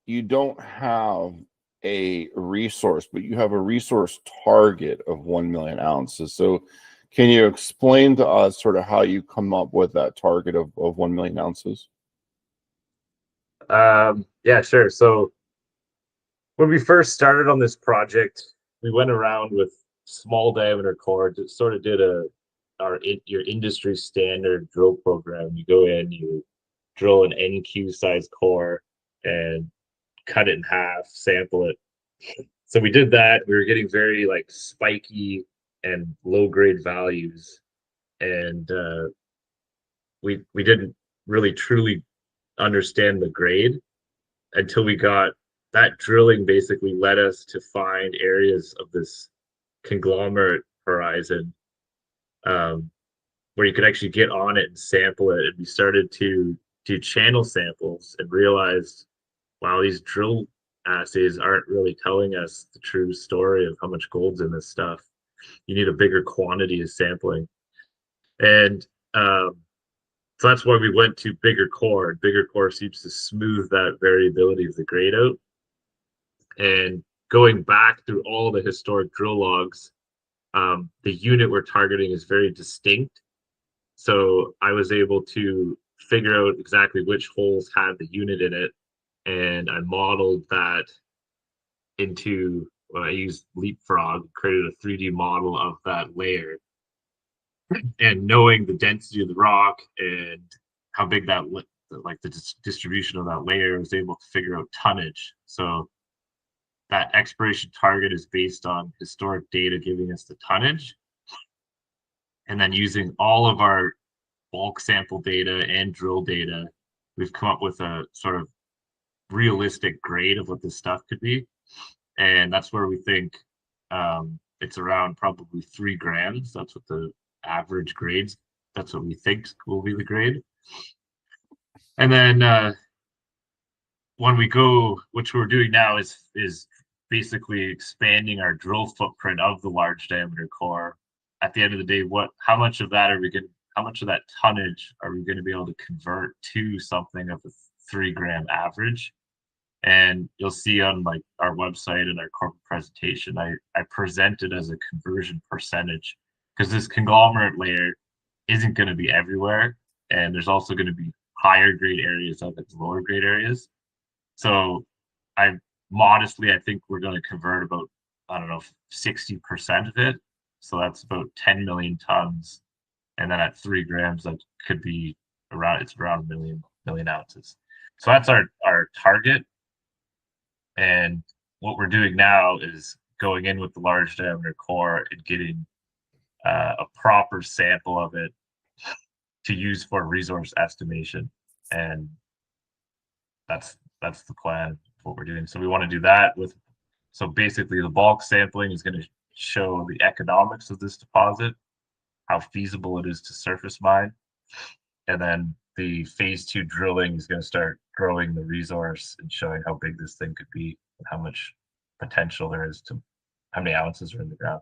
you don't have a resource, but you have a resource target of 1 million ounces. So can you explain to us sort of how you come up with that target of 1 million ounces? Yeah, sure. So when we first started on this project, we went around with small diameter core, just sort of did your industry standard drill program. You go in, you drill an NQ size core and cut it in half, sample it. So we did that. We were getting very like spiky and low grade values, and we didn't really truly understand the grade until we got that drilling. Basically led us to find areas of this conglomerate horizon, um, where you could actually get on it and sample it. And we started to do channel samples and realized, wow, these drill assays aren't really telling us the true story of how much gold's in this stuff. You need a bigger quantity of sampling. And so that's why we went to bigger core. Bigger core seems to smooth that variability of the grade out. And going back through all the historic drill logs, the unit we're targeting is very distinct. So I was able to figure out exactly which holes had the unit in it, and I modeled that into, well, I used Leapfrog, created a 3D model of that layer. And knowing the density of the rock and how big that, like the distribution of that layer, I was able to figure out tonnage. So that exploration target is based on historic data giving us the tonnage. And then using all of our bulk sample data and drill data, we've come up with a sort of realistic grade of what this stuff could be. And that's where we think it's around probably 3 grams. That's what the average grades, that's what we think will be the grade. And then when we go, which we're doing now is basically expanding our drill footprint of the large diameter core. At the end of the day, how much of that tonnage are we going to be able to convert to something of a 3 gram average? And you'll see on like our website and our corporate presentation, I present it as a conversion percentage, because this conglomerate layer isn't going to be everywhere, and there's also going to be higher grade areas of its lower grade areas. So I think we're going to convert about, I don't know, 60% of it. So that's about 10 million tons. And then at 3 grams, that could be around 1 million ounces. So that's our target. And what we're doing now is going in with the large diameter core and getting a proper sample of it to use for resource estimation. And that's the plan, what we're doing. So we want to do that so basically the bulk sampling is going to show the economics of this deposit, how feasible it is to surface mine. And then the phase 2 drilling is going to start growing the resource and showing how big this thing could be and how much potential there is to how many ounces are in the ground.